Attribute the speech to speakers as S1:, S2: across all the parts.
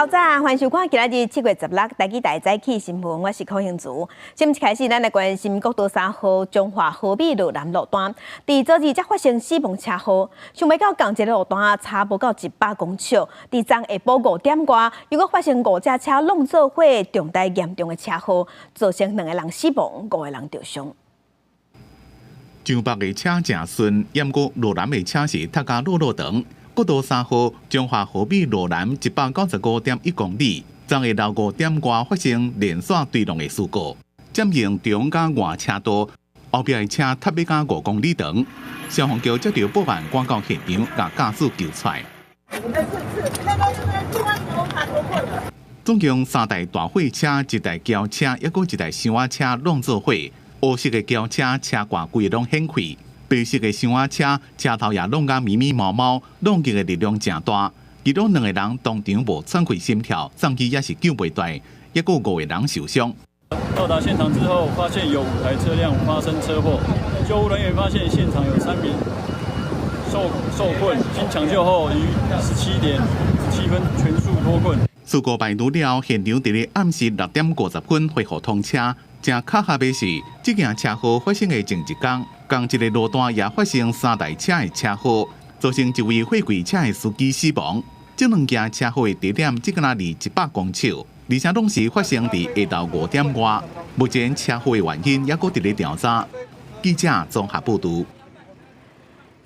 S1: 早早，欢迎收看今日7月16日台记台早起新闻，我是柯兴竹。先一开始，咱来关心国道3号中华和美路南路段，伫昨日才发生死亡车祸，想要到同一个路段差无到100公尺，伫昨下晡5点外，又搁发生5架车弄做伙重大严重的车祸，造成2个人死亡，5个人受伤。
S2: 上北的车正顺，淹过路南的车是塔加路长。国道3号中华和美路南195.1公里，昨下昼5点外发生连续对撞的事故，占用中加外车道，后壁的车塌要到5公里长。消防局接到报案赶到现场，甲驾驶救出来。总共3台大货车、1台轿车，还有1台箱仔车弄做伙。黑色的轿车车挂规拢掀开。白色的箱仔车车头也弄甲密密毛毛，弄击的力量真大。其中2个人当场无喘气心跳，送去也是救袂大，还有5个人受伤。
S3: 到达现场之后，发现有5台车辆发生车祸，救护人员发现现场有3名受困，经抢救后于17点17分全数脱困。
S2: 事故败除了，现场伫咧暗时6点50分恢复通车。正巧合的是，这件车祸发生的前一天，同一个路段也发生3台车的车祸，造成1位货柜车的司机死亡。这2件车祸的地点只敢离100公尺，而且拢是发生伫下昼5点外。目前车祸的原因也搁伫咧调查。记者综合报道。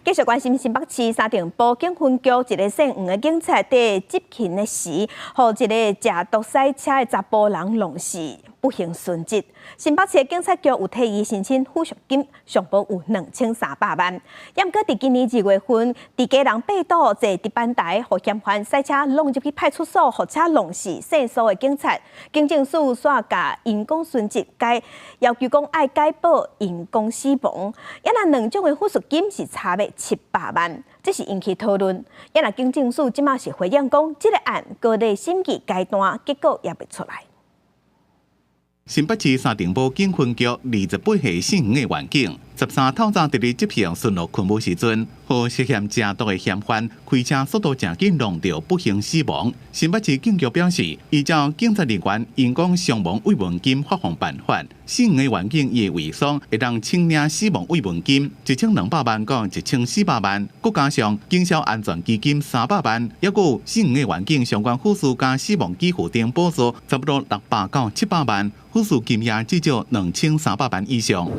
S1: 继续关心新北市沙尘暴警分局一个姓黄的警察在执勤的时，予一个驾独驶车的查甫人弄死，不幸殉职。新北市的警察局有替伊申请抚恤金，上报有2300万。也毋过伫今年2月份，伫家人被盗坐值班台，互嫌犯驶车弄入去派出所，互车弄死胜诉的警察，警政署煞甲因公殉职，要求讲爱改报因公死亡。也那2种的抚恤金是差别700万，这是引起讨论。也那警政署即马是回应讲，这个案高度审议阶段，结果也未出来。
S2: 新北市沙尘暴警分局28岁姓黄的员警，13透早伫咧执行巡逻勤务时阵，和涉嫌驾毒的嫌犯开车速度正紧，弄到不幸死亡。新北市警局表示，依照警察人员因公伤亡慰问金发放办法，姓黄的员警伊为爽会当请领死亡慰问金1200万到1400万，佮加上警消安全基金300万，还有姓黄的员警相关护士加死亡给付等补助，差不多600到700万。护士金额至少2300万以上。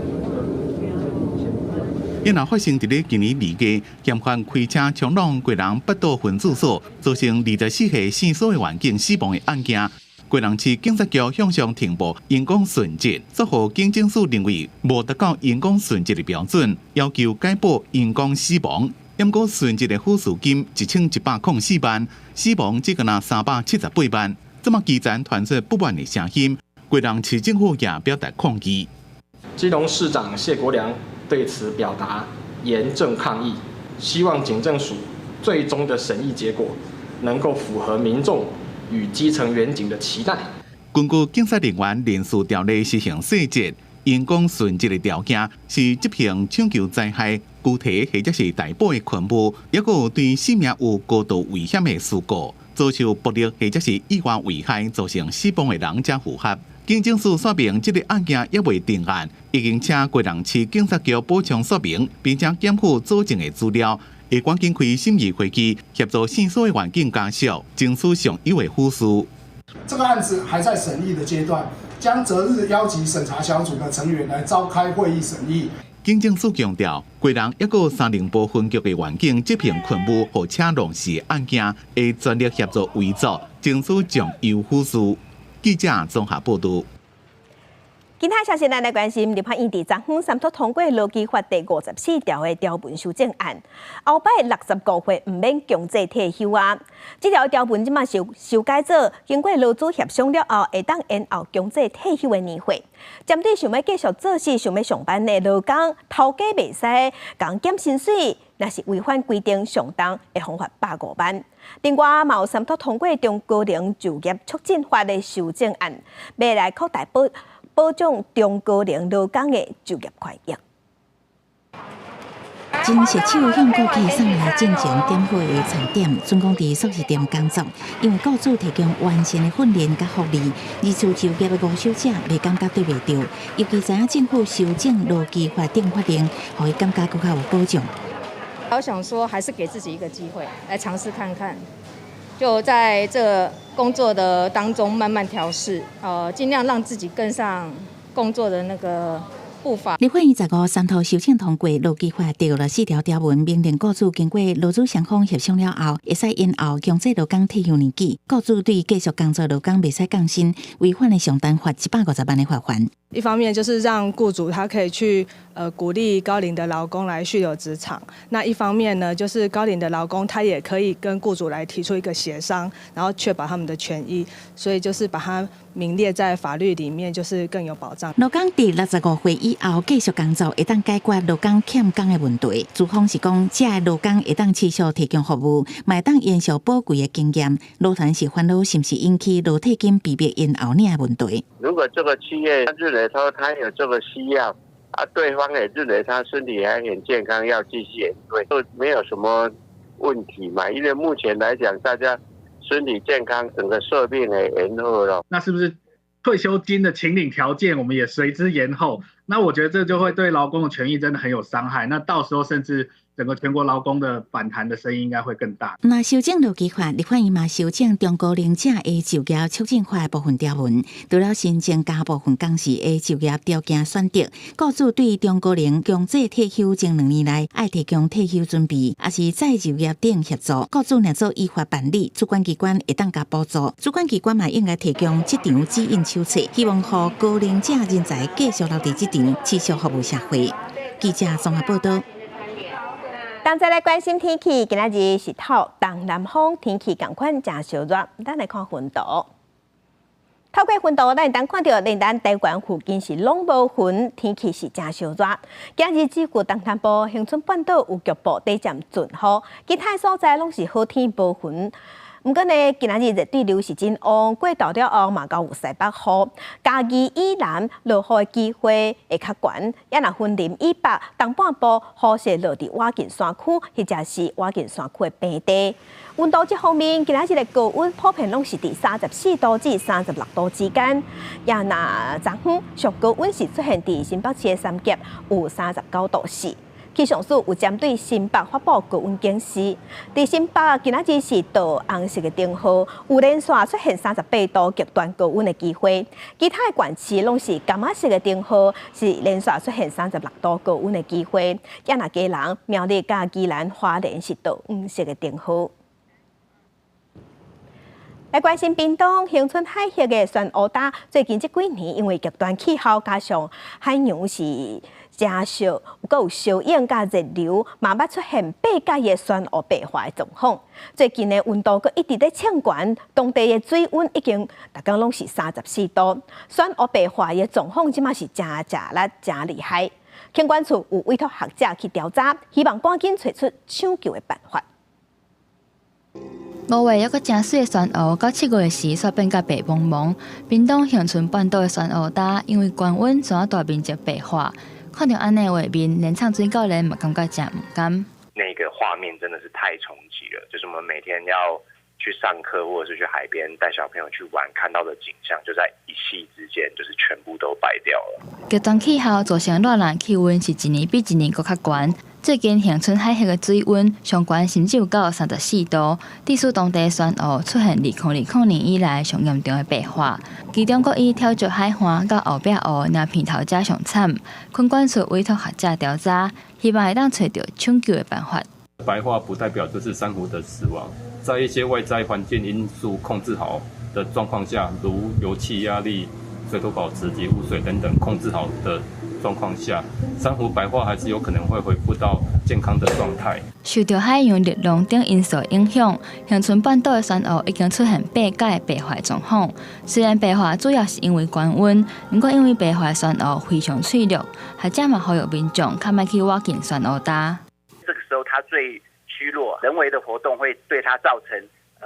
S2: 也若发生伫咧今年2月，嫌犯开车冲撞贵人北道分驻所，造成24岁姓苏的员警死亡的案件。贵人市警察局向上停报因公殉职，则予警政署认为无达到因公殉职的标准，要求改报因公死亡。不过殉职的抚恤金1104万，死亡只敢378万。这么基层传出不满的声音。贵人市政府也表达抗议。
S4: 基隆市长谢国良对此表达严正抗议，希望警政署最终的审议结果能够符合民众与基层员警的期待。
S2: 根据警察人员人事条例施行细节，因公殉职的条件是执行抢救灾害、具体或者是逮捕的勤务，也有对性命有高度危险的事故。遭受暴力或者是意外危害造成死亡的人才符合。警政署说明，这个案件也未定案，已经请贵人市警察局补充说明，并且检附佐证的资料，会赶紧开审议会议，协助姓苏的环境家属争取上优的扶持。
S5: 这个案子还在审议的阶段，将择日邀集审查小组的成员来召开会议审议。
S2: 警政署强调，贵人还有304分局的员警执行勤务和车弄死案件，会全力协助维作，争取上优扶持。记者综合报道。
S1: 其他消息咱来关心，立法院伫昨昏三读通过《劳基法》第54条的条文修正案，后摆65岁唔免强制退休啊。这条条文即马修改做，经过劳资协商了后，会当延后强制退休的年岁。针对想要继续做事、想要上班的劳工，头家袂使共减薪水，若是违反规定上当，会罚款150万。另外，嘛有三读通过中高龄就业促进法的修正案，未来扩大保障中高龄劳工的就业权益。
S6: 真实手向顾客送来进前点火的餐点，准讲伫素食店工作，因为雇主提供完善的训练甲福利，而自就业的无收者袂感觉对袂着，尤其知影政府修正劳基法定法令，互伊感觉更加有保障。
S7: 我想说，还是给自己一个机会来尝试看看，就在这工作的当中慢慢调试，尽量让自己跟上工作的那个步伐。
S6: 立法院15三读修正通过劳基法第64条条文，命令雇主经过劳资双方协商了后，会使延后强制劳工退休年纪。雇主对继续工作劳工袂使降薪，违反的上单罚150万的罚款。
S8: 一方面就是让雇主他可以去鼓励高龄的劳工来续留职场，那一方面呢，就是高龄的劳工他也可以跟雇主来提出一个协商，然后确保他们的权益，所以就是把它名列在法律里面，就是更有保障。
S6: 劳工伫65岁以后继续工作，会当解决劳工欠工的问题。资方是讲，这的劳工会当持续提供服务，嘛会当延续宝贵的经验。劳团是烦恼是不是引起劳退金比别延后领的问题？
S9: 如果这个企业认为说他有这个需要，对方也认为他身体还很健康，要继续延退，都没有什么问题嘛。因为目前来讲，大家身体健康，整个寿命也延后了。
S10: 那是不是退休金的请领条件我们也随之延后？那我觉得这就会对劳工的权益真的很有伤害。那到时候甚至整个全国劳工的反弹的声音应该会更大。
S6: 那修正劳基法，立法院嘛修正中高龄者的就业促进法的部分条文，除了新增加部分工时的就业条件选择，雇主对中高龄强制退休前2年内爱提供退休准备，也是再就业等协助。雇主若做依法办理，主管机关会当加补助。主管机关嘛应该提供这场指引手册，希望让高龄者人才继续留伫这场，持续服务社会。记者综合报道。
S1: 当再来关心天气，今仔日是透东南风，天气同款真烧热。咱来看云图，透过云图，咱会当看到连咱台湾附近是拢无云，天气是真烧热。今日只有东南部、恒春半岛有局部短暂阵雨，其他所在拢是好天无云。不过呢，今仔日热对流是真旺，过昼了后嘛，到有西北风，嘉义以南落雨的机会会较悬，也若云林以北东半部雨势落伫瓦近山区，或者是瓦近山区的平地。温度这方面，今仔日的高温普遍拢是伫34度至36度之间，也若昨昏上高温是出现伫新北市的三甲，有39度4。气象署有针对新北发布高温警示，伫新北今仔日是到红色的灯号，有连续出现38度极端高温的机会。其他的县市拢是柑仔色的灯号，是连续出现36度高温的机会。也若基隆、苗栗、甲宜兰、花莲是到黄色的灯号。来关心屏东恒春海峡的酸蚵搭，最近这几年因为极端气候加上海洋是真烧，有烧烟甲热流，慢慢出现八界的酸蚵白化的状况。最近的温度佫一直在升悬，当地的水温已经大概拢是34度，酸蚵白化的状况即马是真辣、真厉害。垦管处有委托学者去调查，希望赶紧找出抢救的办法。
S11: 5月有个真水的酸蚵，到7月时煞变甲白茫茫。屏东恒春半岛的酸蚵搭，因为高温全大面积白化。看到安尼画面，连唱水教练嘛感觉真唔甘。
S12: 那个画面真的是太冲击了，就是我们每天要去上课或者是去海边带小朋友去玩，看到的景象就在一夕之间，就是全部都白掉了。
S11: 极端气候造成热浪气温是一年比一年更较悬。最近恒春海峡的水温上悬甚至有到34度，致使当地酸蚵出现2020年以来上严重的白化。其中国以跳蚤海岸到后壁湖两片头者上惨。垦管处委托学者调查，希望会当找到抢救的办法。
S3: 白化不代表就是珊瑚的死亡，在一些外在环境因素控制好的状况下，如油气压力、水土保持及污水等等控制好的状况下，珊瑚白化还是有可能会恢复到健康的状态。
S11: 受到海洋热浪等因素影响，恒春半岛的酸蚵已经出现8界白化状况。虽然白化主要是因为高温，不过因为白化酸蚵非常脆弱，学者嘛呼吁民众较莫去挖近酸蚵搭。
S9: 这个时候它最虚弱，人为的活动会对它造成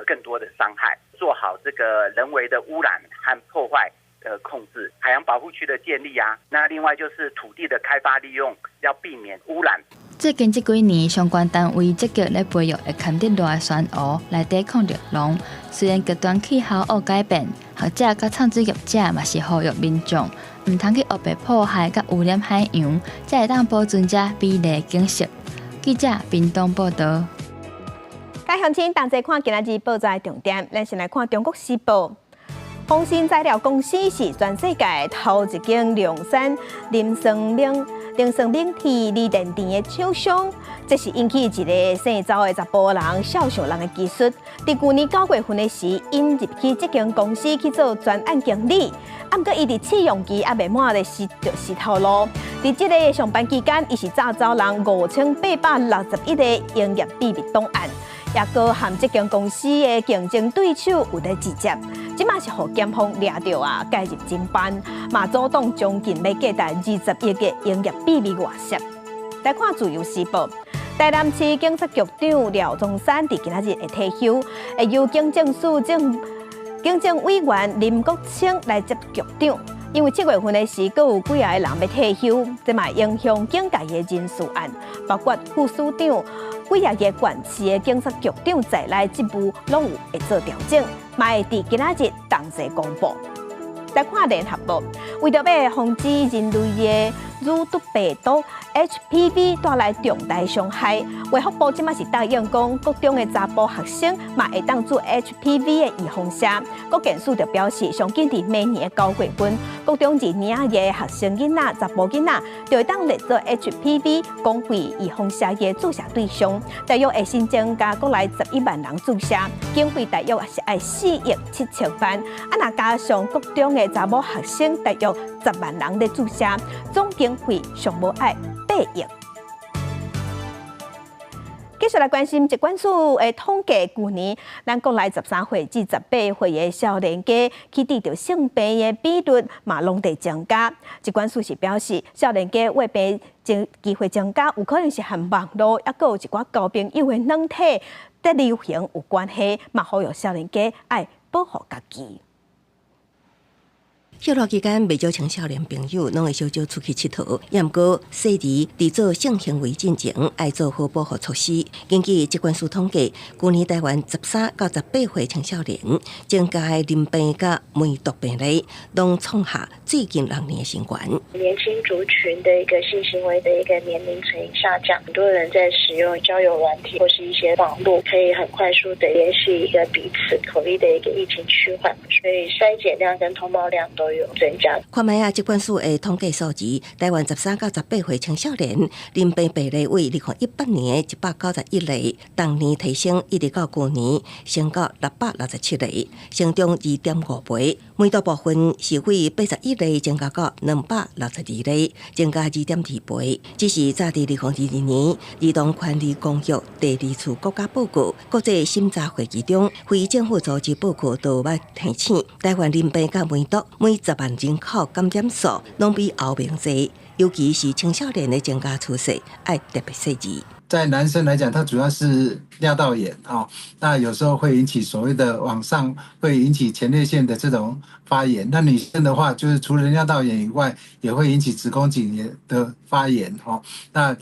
S9: 更多的伤害。做好这个人为的污染和破坏的控制，海洋保护区的建立啊，那另外就是土地的开发利用，要避免污染。
S11: 最近这几年，相关单位积极咧培育会牵得热的选鹅来抵抗热浪。虽然极端气候有改变，学者甲创水业者嘛是呼吁民众唔通去黑白破坏甲污染海洋，才会当保存这美丽景色。记者屏东报道。
S1: 该乡亲同齐看今仔日报纸重点，咱先来看《中国时报》。鸿鑫材料公司是全世界头一间量产磷酸锰铁锂电池的厂商，这是引起一个姓周的查甫人肖尚人的技术。伫去年9月份的时，因入去这间公司去做专案经理，不过伊伫试用期还未满的时，就是透露，伫这个上班期间，伊是诈走人5861个营业秘密档案。也搁和这间公司的竞争对手有咧直接，即马是互检方抓到啊，介入侦办，嘛主动将近要价值20亿的营业秘密外泄。来看自由时报，台南市警察局长廖宗山伫今仔日会退休，会由警政署警政委员林国清来接局长。因为7月份的时，阁有几啊个人要退休，这嘛影响警界的人事案，包括副署长。几啊个县市的警察局长在内职务拢有会做调整，嘛会伫今仔日同齐公布。来看联合报，为着要防止人类的乳毒病毒 HPV 带来重大伤害，卫福部即马是答应讲，各中的查甫学生嘛会当做 HPV 的预防针。国健署就表示，上紧伫明年的9月份，各中2年的学生囡仔、查甫囡仔就会当列做 HPV 公费预防针的注射对象，大约会新增加国内11万人注射，经费大约是爱4亿7千万。若加上各中的查某学生大约10万人的注射，总经费上无爱8亿。继续来关心疾管署的统计，去年咱国内13岁至18岁的少年家去治疗性病的比率嘛拢在增加。疾管署是表示，少年家患病机会增加，有可能是和网络，也有一寡交朋友的软体在流行有关系，嘛呼吁少年家爱保护家己。
S13: 休乐期间，未少青少年朋友拢会小少出去佚佗，也毋过细伫伫做性行为进前，爱做好保护措施。根据疾管署统计，去年台湾13到18岁青少年增加的淋病甲梅毒病例，拢创下最近6年的新高。
S14: 年轻族群的一个性行为的一个年龄层下降，很多人在使用交友软体或是一些网络，可以很快速的联系一个彼此，口力的一个疫情趋缓，所以筛检量跟通报量都有增加。
S13: 看卖啊，疾管署的统计数字，台湾13到18岁青少年淋病病例为2018年的191例，当年提升一直到去年升到667例，成长2.5倍。梅毒部分是为81例增加到262例，增加2.2倍。只是早伫2022年儿童权利公约第2次国家报告、国际审查会议中，非政府组织报告都捌提醒，台湾淋病甲梅毒每10万人口感染数拢比欧盟侪，尤其是青少年的增加趋势，爱特别细致。
S15: 在男生来讲，它主要是尿道炎那有时候会引起所谓的往上会引起前列腺的这种发炎。那女生的话，就是除了尿道炎以外，也会引起子宫颈炎的发炎那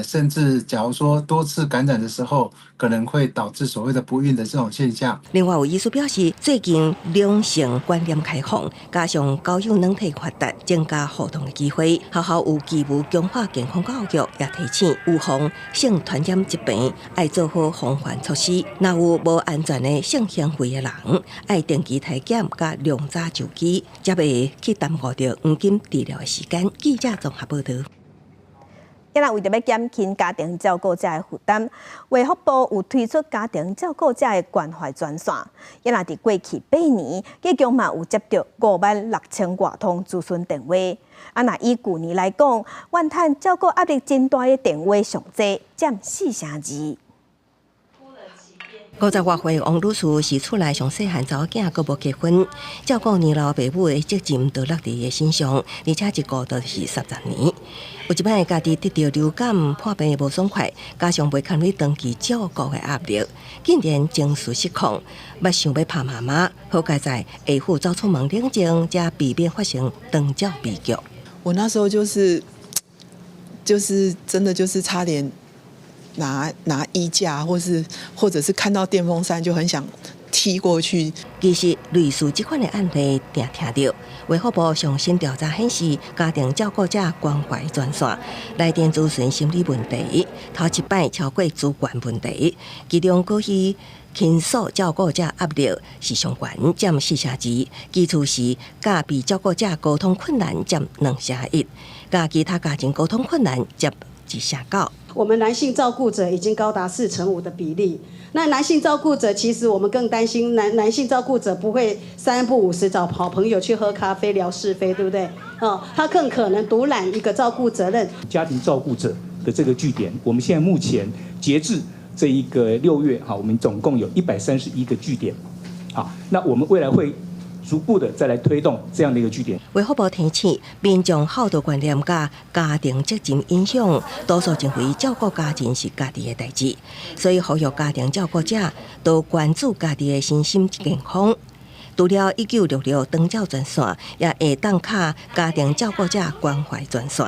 S15: 甚至假如说多次感染的时候，可能会导致所谓的不孕的这种现象。
S13: 另外有医师表示，最近两性观念开放，加上交友软体发达，增加互动的机会。学校有义务强化健康教育，也提醒预防性传染疾病，爱做好防范措施。若有无安全的性行为的人，爱定期体检加量查就医，才袂去耽误到黄金治疗的时间。记者综合报道。
S1: 因为着要减轻家庭照顾者的负担，卫福部有推出家庭照顾者的关怀专线。因为伫过去8年，计共嘛有接到56000多通咨询电话。若以去年来讲，怨叹照顾压力真大的电话上济，占4成2。
S13: 50多岁王女士是厝内上细汉查某囝，阁无结婚，照顾年老爸母的责任都落伫伊身上，而且一顾就是30年。有一摆家己得到流感破病无爽快，加上袂堪去长期照顾的压力，竟然情绪失控，捌想要拍妈妈。好佳在下父走出门冷静，才避免发生长照悲剧。
S16: 我那时候就是就是真的就是差点拿衣架，或者是看到电风扇就很想踢过去。
S13: 其实类似这款的案例，常听到。卫福部上新调查显示，家庭照顾者关怀专线来电咨询心理问题，头一摆超过主管问题，其中过去倾诉照顾者压力是上悬，占4成2，其次是甲被照顾者沟通困难占2成1，甲其他家庭沟通困难占1成9。
S17: 我们男性照顾者已经高达4成5的比例。那男性照顾者，其实我们更担心男性照顾者不会3不5时找好朋友去喝咖啡聊是非，对不对？他更可能独揽一个照顾责任。
S18: 家庭照顾者的这个据点，我们现在目前截至这一个6月，我们总共有131个据点。好，那我们未来会逐步的再来推动这样的一个据点。
S13: 卫福部提醒，民众好多观念甲家庭责任影响，多数认为照顾家庭是家己的代志，所以呼吁家庭照顾者多关注家己的身心健康。除了1966长照专线，也会当卡家庭照顾者关怀专线，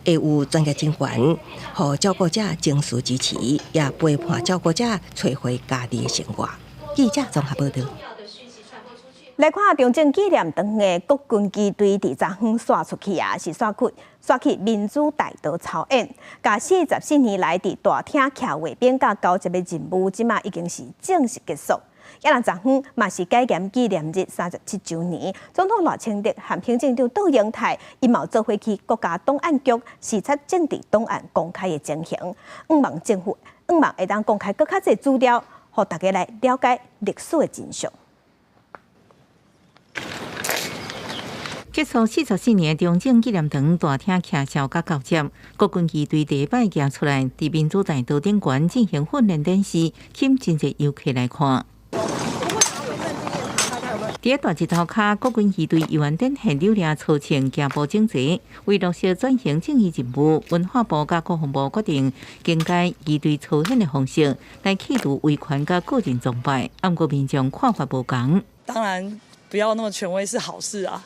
S13: 会有专业人员，互照顾者情绪支持，也陪伴照顾者找回家己的生活。记者综合报道。
S1: 来看中正纪念堂的国军机队伫昨昏刷出去是刷去民主大道操演，甲44年来伫大厅徛卫兵甲交接的任务，即马已经是正式结束。也若昨昏嘛是改严纪念日37周年，总统赖清德和行政长杜英泰伊嘛做伙去国家档案局视察政治档案公开的情形，希望政府会当公开更较侪资料，互大家来了解历史的真相。
S6: 结束44年中正纪念堂大厅徛哨甲交接，国军机队第一摆行出来，伫民主大道顶悬进行训练演示，吸引真侪游客来看。伫大日头下，国军机队游园展现流量操穿行步整齐。为落实转型正义任务，文化部甲国防部决定更改机队操演的方式，来企图维权甲个人崇拜。按过民众看法无同。
S19: 当然，不要那么权威是好事啊。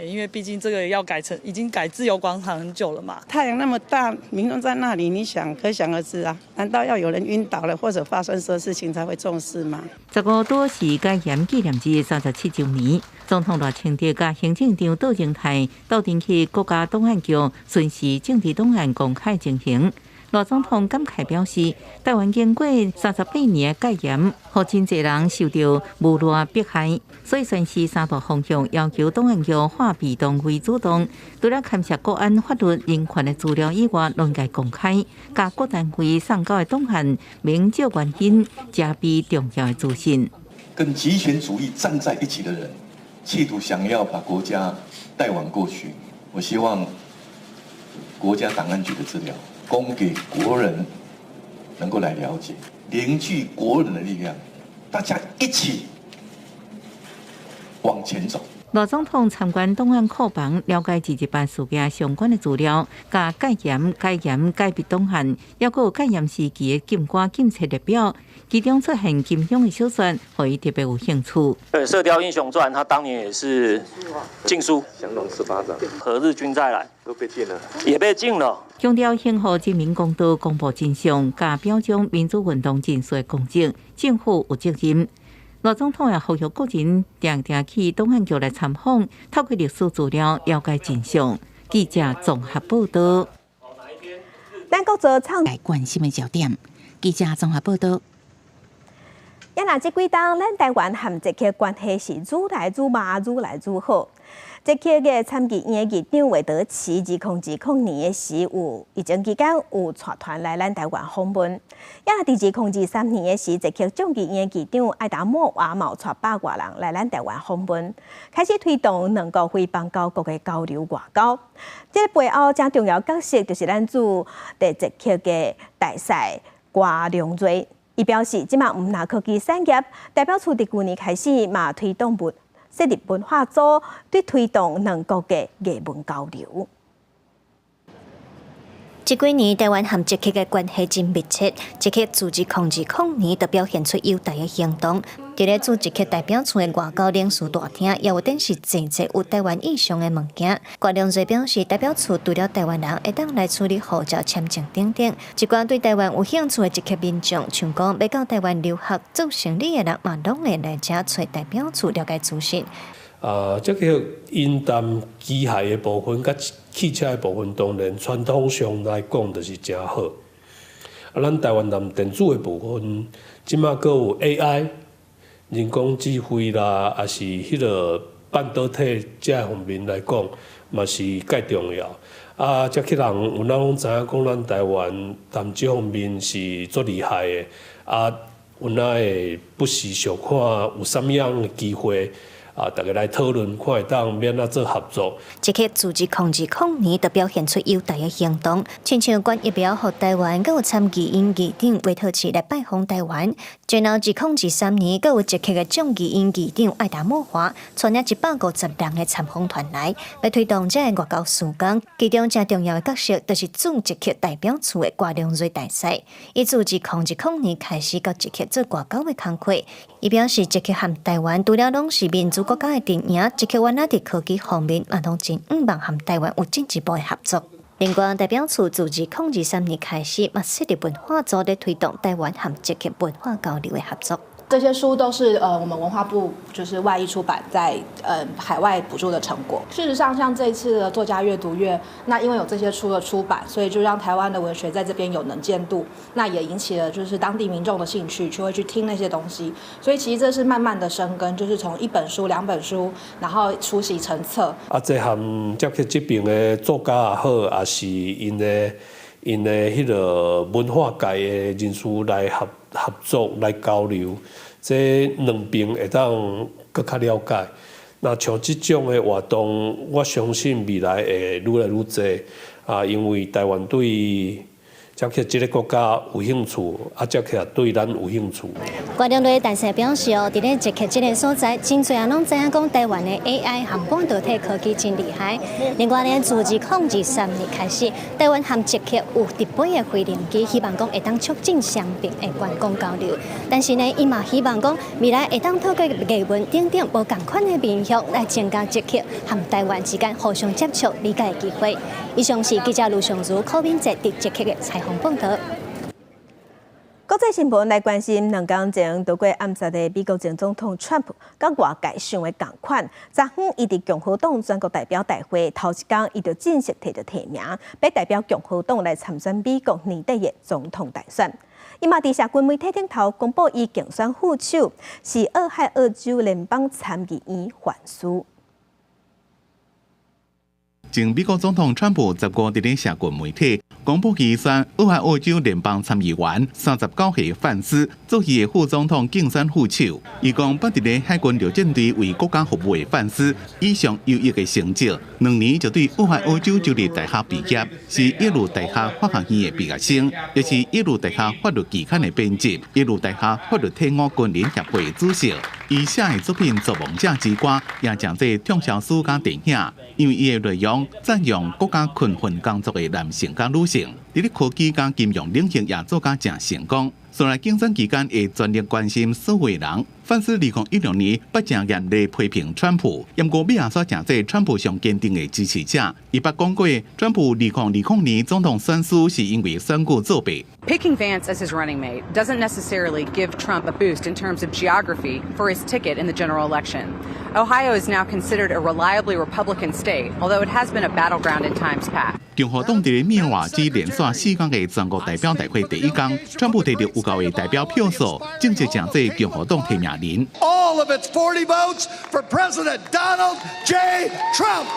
S19: 因为毕竟这个要已经改自由广场很久了嘛。
S20: 太阳那么大，民众在那里，你可想而知啊。难道要有人晕倒了或者发生什么事情才会重视吗
S6: ？15都是改严纪念日37周年，总统赖清德甲行政长杜英泰到阵去国家档案局巡视政治档案公开情形。赖总统感慨表示，台湾经过38年的戒严，互真侪人受到无赖迫害，所以宣示3大方向，要求档案局化被动为主动，除了勘察国安法律人权的资料以外，拢该公开，甲各单位送交的档案明照原因，加必重要的资讯。
S21: 跟极权主义站在一起的人，企图想要把国家带往过去。我希望国家档案局的资料供给国人能够来了解，凝聚国人的力量，大家一起往前走。
S6: 赖总统参观档案库房，了解自治办事件相关的资料，甲戒严、改别档案，还有戒严时期的禁歌警察列表，其中出现金庸的小说，互伊特别有兴趣。
S22: 对，《射雕英雄传》他当年也是禁书，
S21: 降龙18掌，
S22: 何日君再来
S21: 都被禁了，
S22: 也被禁了。
S6: 强调幸福人民公道，公布真相，甲表彰民主运动真实公正，政府有责任。赖总统也呼吁个人定定去档案局来参访，透过历史资料了解真相。记者综合报道。
S1: 咱国做创
S6: 来关心的焦点，记者综合报道。
S1: 也若这几冬，咱台湾和捷克关系是愈来愈麻，愈来愈好。捷克的参议院议长韦德奇2010年时疫情期间有带团来咱台湾访问。也若伫2023年时，捷克众议院议长艾达莫瓦嘛带100多人来咱台湾访问，开始推动两国非邦交国的交流外交。这个背后正重要角色就是咱驻在捷克的大使瓜良瑞。伊表示，即马唔拿科技产业代表处伫去年开始嘛推动设立文化组，对推动两国的艺文交流。
S23: 这几年，台湾和捷克的关系真密切，捷克自2020年就表现出友台的行动，伫咧主席代表处的外交领事大厅，也有展示真侪有台湾意向的物件。郭良瑞表示，代表处除了台湾人会当来处理护照、签证等等，一寡对台湾有兴趣的一级民众，像讲要到台湾留学、做生意的人，嘛拢会来遮找代表处了解资讯。
S2: 这个引弹机械的部分，甲汽车的部分，当然传统上来讲就是真好。咱台湾人电子的部分，即马阁有 AI、人工智慧啦，也是迄个半导体这方面来讲，嘛是介重要。遮去人有哪拢知影讲，咱台湾谈这方面是足厉害的。有哪会不时想看有啥物样的机会？大家来讨论，看会当免怎做合作。
S23: 即刻组织控制控年，就表现出优大的行动。亲像关一表和台湾，佮有参议院议长韦特奇来拜访台湾。最后2023年，佮有即刻的众议院议长爱达莫华，带领150人的参访团来，来推动这个外交事工。其中最重要的角色，就是驻即刻代表处的郭良瑞大使。伊组织控制控年开始，佮即刻做外交的工作。伊表示，即刻和台湾除了拢是民主国家的阵营，即刻原来伫科技方面也拢真希望和台湾有进一步的合作。另外，代表处自2003年开始，嘛设立文化组咧推动台湾和即刻文化交流的合作。
S4: 这些书都是我们文化部就是外译出版在海外补助的成果。事实上，像这一次的作家阅读月，那因为有这些书的出版，所以就让台湾的文学在这边有能见度，那也引起了就是当地民众的兴趣，就会去听那些东西。所以其实这是慢慢的生根，就是从1本书、2本书，然后出席成册。这
S2: 和接去这边的作家也好，也是因的迄个文化界的人士来合作来交流，这两边会当更较了解。那像这种的活动，我相信未来会愈来愈多因为台湾对接去这个国家有兴趣，接去也对咱有兴趣。
S23: 郭良瑞大使表示伫咧接去这个所在，真侪人拢知影讲台湾的 AI 和半导体科技真厉害。另外呢，自2003年开始，台湾和接去有特别的飞行机，希望讲会当促进双边的观光交流。但是呢，伊嘛希望讲未来会当透过艺文等等无共款的面向来增加接去和台湾之间互相接触、理解的机会。以上是记者卢尚如、柯敏哲伫接去的采访报道。
S1: 国际新闻来关心2天前度过暗杀的美国前总统川普，甲外界想的同款。昨昏，伊伫共和党全国代表大会头一天，伊就正式摕到提名，要代表共和党来参选美国年底的总统大选。伊嘛伫社群媒体顶头公布伊竞选副手是俄亥俄州联邦参议院范斯。
S5: 前美国总统川普15日伫社群媒体公布其选俄亥俄州联邦参议员39岁范斯做伊的副总统竞选副手。伊讲，捌伫咧海军陆战队为国家服务的范斯，以上优异的成绩，2年就对俄亥俄州州立大学毕业，是耶鲁大学法学院的毕业生，也是耶鲁大学法律期刊的编辑，耶鲁大学法律体育军联协会主席。伊写的作品《造梦者之歌》也成为畅销书甲电影，因为伊的内容赞扬国家困困工作的男性甲女性，伫咧科技甲金融领域也做甲正成功。虽然竞选期间会全力关心所有人，范斯2016年不正严厉批评川普，不过美也所成为川普上坚定的支持者。伊捌讲过，川普2020年总统选输是因为选举作弊。
S24: Picking Vance as his running mate doesn't necessarily give Trump a boost in terms of geography for his ticket in the general election. Ohio is now considered a reliably Republican state, although it has been a battleground in times past.
S5: 共和党伫密尔瓦基连续4天的全国代表大会第一天，川普摕到有够的代表票数，正式成为共和党提名人。
S25: All of its 40 votes for President Donald J. Trump.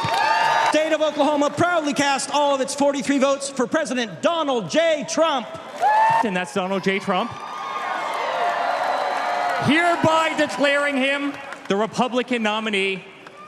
S26: State of Oklahoma proudly cast all of its 43 votes for President Donald J. Trump. And that's Donald J. Trump. Hereby declaring him the Republican nominee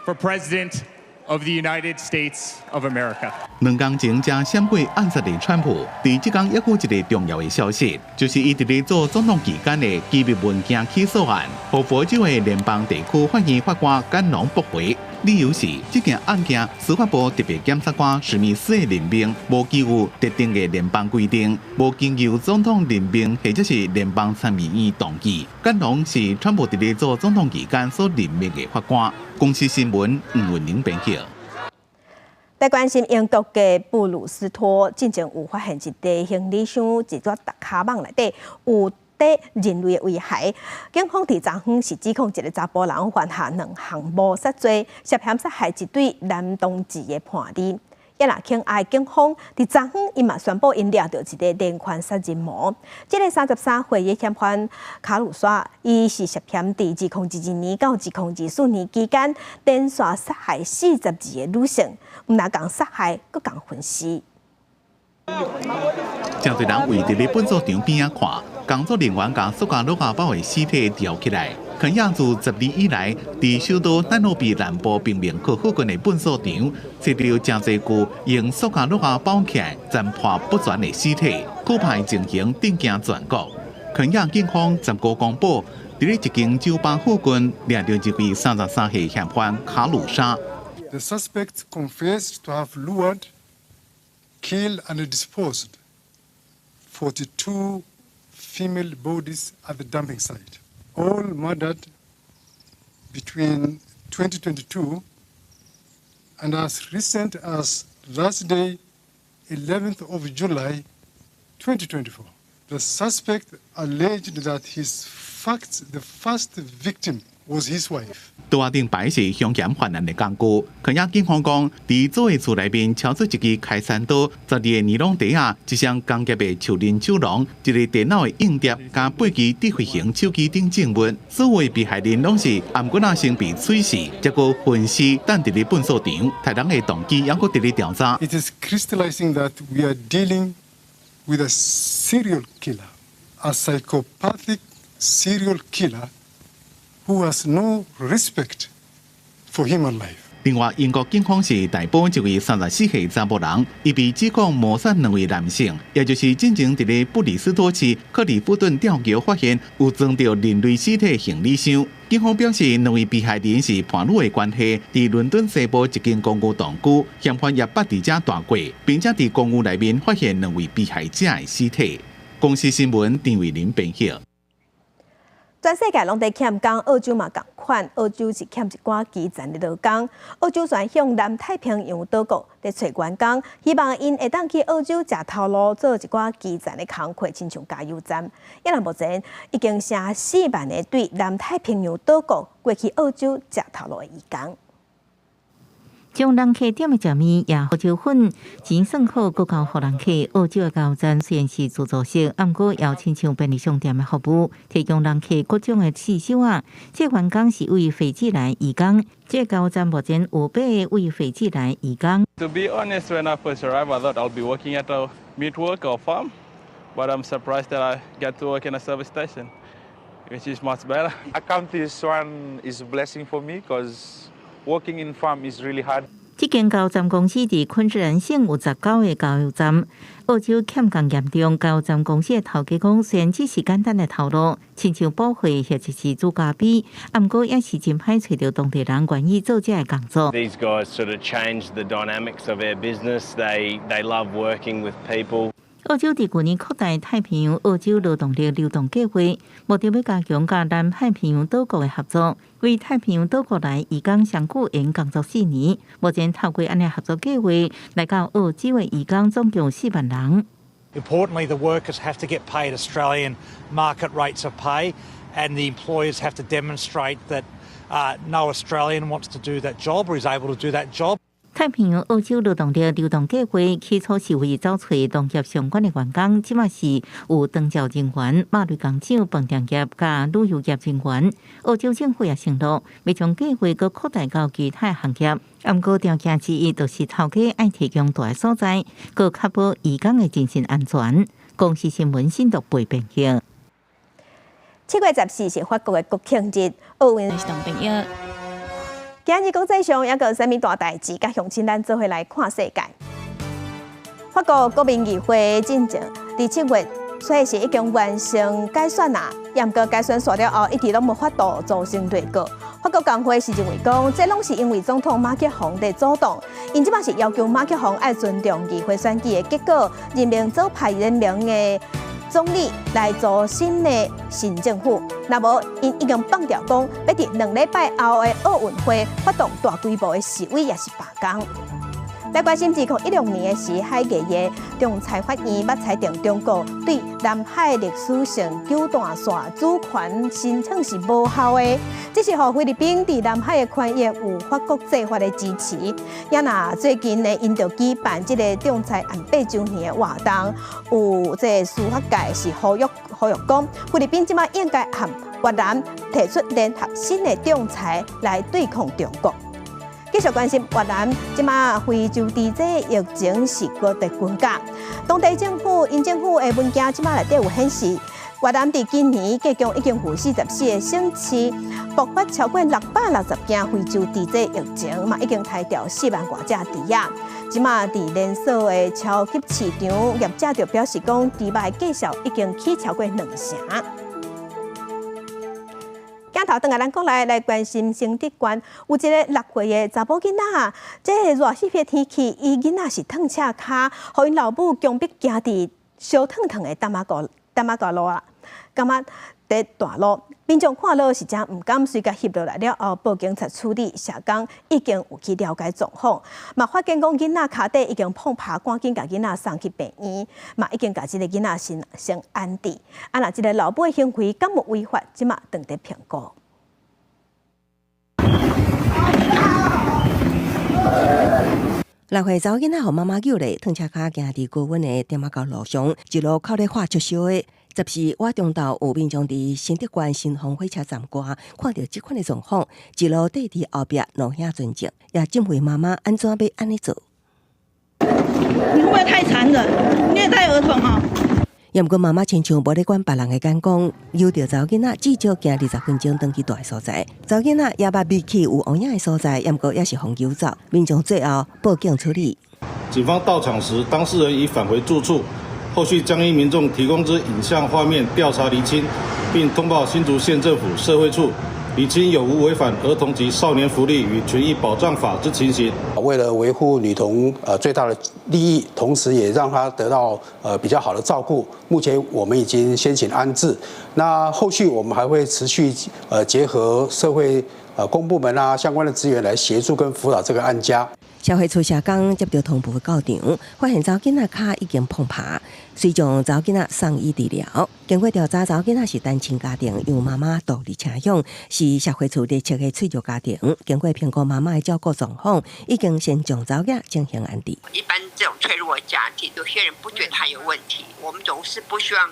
S26: for President of the United States of America.
S5: 2天前才闪过暗杀的川普，伫即天还有一个重要的消息，就是伊伫咧做总统期间的机密文件起诉案，被佛州的联邦地区法院法官甘农驳回。理由是这件案件司法部特别检察官史密斯的任命无基于特定的联邦规定，无经由总统任命或者是联邦参议院同意，干同是川普伫咧做总统期间所任命的法官。公司新闻黄文玲编辑。
S1: 在关心英国的布鲁斯托，进前有发现一袋行李箱一撮大卡网内底有对人类的危害。警方伫昨昏是指控一个查甫人犯下2项谋杀罪，涉嫌杀害一对男同志的叛逆。也若庆爱警方伫昨昏伊嘛宣布因抓到一个连环杀人魔。这个33岁的嫌犯卡鲁莎，伊是涉嫌伫2021年到2024年期间连续杀害42个女性，毋但共杀害，佫共分尸。
S5: 真侪人围伫咧本所场边仔看，工作人员将塑胶鹿仔包的尸体吊起来。肯亚自10年以来，伫首都奈罗比南部平民区附近的本所场，找到真侪具用塑胶鹿仔包起来、残破不全的尸体，苦派情形震惊全国。肯亚警方15公布，伫咧一间酒吧附近抓到一位33岁嫌犯卡鲁莎。
S3: The suspect confessed to have lured, killed and disposed 42 female bodies at the dumping site, all murdered between 2022 and as recent as last day, 11th of July, 2024. The suspect alleged that the first victim was his wife.
S5: 桌顶摆是凶嫌犯案的工具。肯亚警方讲，伫做的厝内面敲出一支开山刀，12个尼龙袋啊，一箱工业的手链手笼，一个电脑的硬碟，加8支智慧型手机等证物。所有被害人拢是颔骨仔先被碎死，结果分尸等伫咧本所场，台人的动机还佫伫咧调查。
S3: It is crystallizing that we are dealing with a serial killer, a psychopathic serial killer who has no respect for human life.
S5: 另外，英国警方是逮捕一位34岁查甫人，伊被指控谋杀2位男性，也就是进前伫咧布里斯托市克里夫顿吊桥发现有装着人类尸体行李箱。警方表示，2位被害人是伴侣的关系，伫伦敦西部一间公寓同居，嫌犯也捌伫遮住过，并且伫公寓内面发现2位被害者的尸体。公司新闻张伟林编辑。
S1: 全世界拢在欠工，澳洲嘛共款。澳洲是欠一寡基层的劳工。澳洲全向南太平洋岛国在找员工，希望因会当去澳洲食头路，做一寡基层的工课，亲像加油站。也若目前已经成4万个对南太平洋岛国过去澳洲食头路的移工。
S6: 将人客点的食面也澳洲粉，钱算好，佫交互人客。澳洲的加油站虽然是自助式，毋过也亲像便利商店的服务，提供人客各种的刺手啊。这员工是为斐济来移工，这加油站目前有8个为斐济来移工。
S7: To be honest, when I first arrived, I thought I'll be working at a meat work or farm, but I'm surprised that I get to work in a service station, which is much better.
S8: I count this one is a blessing for me because working in farm is really hard.
S6: 这间加油站公司伫昆士兰省有19个加油站。澳洲欠工严重，加油站公司的头家讲，虽然只是简单的头路，亲像保费或者是租加币，毋过也是真歹找到当地人愿意做这个工作。
S9: These guys sort of change the dynamics of their business. They love working with people.
S6: 澳洲伫去年扩大太平洋澳洲劳动力流动计划，目的要加强甲南太平洋岛国的合作，为太平洋岛国来移工上久延工作4年。目前透过安尼合作计划，来到澳洲的移工总共4万人。
S10: Importantly, the workers have to get paid Australian market rates of pay, and the employers have to demonstrate that no Australian wants to do that job or is able to do that job.
S6: 太平洋澳洲劳动力流动计划起初是为找找农业相关的员工，即卖是有长照人员、马瑞工厂、饭店业甲旅游业人员。澳洲政府也承诺，要将计划搁扩大到其他行业。毋过条件之一就是头家爱提供大个所在，搁确保移工的精神安全。公司新闻新读背编辑。
S1: 7月14是法国的国庆日，奥运是朋友。今日国际上还有啥物大代志？甲乡亲咱做伙来看世界。法国国民议会进前伫7月所以是已经完成改选啦。也毋过改选煞了后，一直都无法度组成内阁。法国工会是认为讲，这拢是因为总统马克宏的主动，因即摆是要求马克宏爱尊重议会选举的结果，任命左派联盟的总理来做新的新政府。若无，因已经放掉讲，要伫2礼拜后的奥运会发动大规模的示威，也是罢工。来关心2016年的是海艺的仲裁法院捌裁定中国对南海历史性九段线主权申请是无效的，这是予菲律宾伫南海的权益有法国际法的支持。也若最近呢，因就举办这个仲裁案8周年的活动，有这司法界是呼吁讲，菲律宾即马应该和越南提出联合新的仲裁来对抗中国。继续关心越南，即马非洲地这疫情是各地增加。当地政府因政府的文件即马内底有显示，越南伫今年计共已经有44个省市爆发超过660件非洲地这疫情，嘛已经杀掉4万多只猪仔。即马伫连锁的超级市场，业者就表示讲，猪肉计数已经起超过2成。镜头转来咱国内来关心生殖观，有一个6岁的查甫囡仔，这热死的天气，伊囡仔是烫赤骹，互因老母强迫行伫烧烫烫的大马路啊，感觉伫大路，民众看到是真唔敢随甲翕落来了后，报警察处理，社工已经有去了解状况，嘛发现讲囡仔骹底已经碰趴，赶紧甲囡仔送去病院，嘛已经甲这个囡仔先安置。啊，若这个老母的行为敢无违法，即马当地评估。
S13: 6岁查某囡仔，互妈妈救咧，烫赤骹行伫高温的点仔高路上，一路靠咧化灼烧的。14我中昼有民众伫新德县新丰火车站外看到这款的状况，一路缀伫后壁路遐尊敬，也敬畏妈妈安怎要安尼做？
S11: 你会不会太残忍，虐待儿童啊？
S13: 也毋过妈妈亲像无咧管别人的眼光，由着查某囡仔至少行20分钟登去大的所在。查某囡仔也捌秘去有乌影的所在，也毋过也是互救走。民众最后报警处理。
S12: 警方到场时，当事人已返回住处，后续将依民众提供之影像画面调查厘清，并通报新竹县政府社会处，厘清有无违反儿童及少年福利与权益保障法之情形。
S14: 为了维护女童最大的利益，同时也让她得到比较好的照顾。目前我们已经先行安置，那后续我们还会持续结合社会公部门啊相关的资源来协助跟辅导这个案家。
S13: 社会处社工接到通报到场，发现查某囡仔骹已经碰趴，遂将查某囡仔送医治疗。经过调查，查某囡仔是单亲家庭，由妈妈独立请养，是社会处列册的脆弱家庭。经过评估妈妈的照顾状况，已经先将查某囡进行安置。
S15: 一般这种脆弱的家庭，有些人不觉得他有问题，我们总是不希望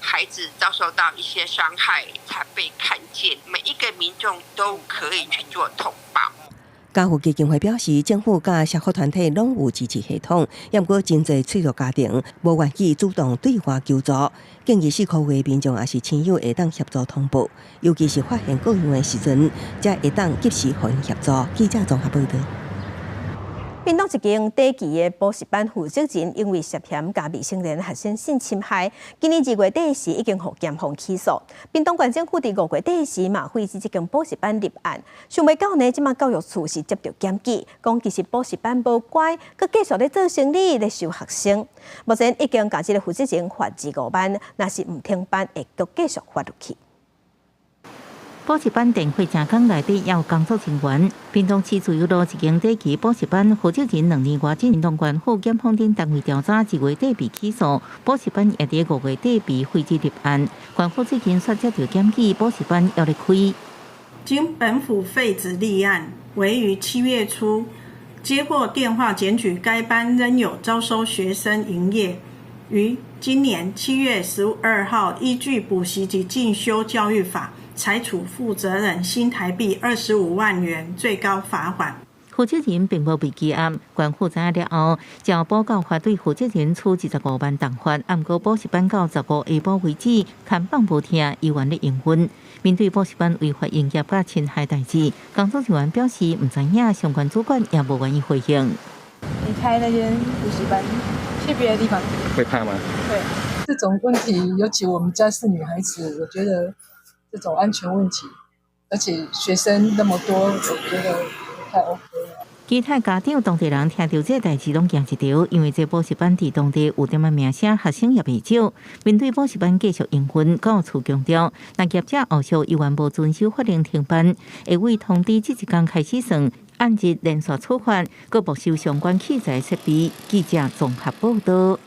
S15: 孩子遭受到一些伤害才被看见。每一个民众都可以去做通报。
S13: 家护基金会表示，政府甲社福团体拢有支持系统，也不过真侪脆弱家庭无愿意主动对外求助，建议4个月民众也是亲友会当协助通报，尤其是发现个案的时阵，才会当及时互因协助。记者综合报道。
S1: 屏东一间短期的补习班负责人因为涉嫌甲未成年学生性侵害，今年2月底时已经获检方起诉。屏东县政府伫5月底时嘛废止这间补习班立案，想袂到呢，即马教育处是接到检举，讲其实补习班无乖，佮继续咧做生意咧收学生。目前已经甲这个负责人罚2-5万，若是唔停班，会继续罚落去。
S6: 补习班电话正工内底也有工作人员。屏东市自由路一间短期补习班负责人2年外进屏东县府检方等单位调查，1月底被起诉，补习班也伫5月底被废止立案。县府最近率接到检举，补习班要咧开。
S11: 经本府废止立案，为于7月初接获电话检举该班仍有招收学生营业，于今年7月12号依据补习及进修教育法。裁处负责人新台币25万元最高罚款。
S6: 负责人并无被羁押，县府知影了后，照报告法对负责人处25万重罚。不过补习班到15下晡为止，看放无听，依原咧营运。面对补习班违法营业甲侵害代志，工作人员表示唔知影，相关主管也无愿意回应。
S16: 离开那间补习班，去别的地方。
S12: 会怕吗？
S16: 对。这种问题，尤其我们家是女孩子，我觉得这种安全问题，而且学生那么多，我觉得不太 OK 了。
S6: 其他家长、当地人听到这代志拢惊一跳，因为这补习班伫当地有点仔名声，学生也未少。面对补习班继续营运，教育处强调，若业者后续依然无遵守法令停办，会为通知这一天开始算，按日连续处罚，各没收相关器材设备。记者综合报道。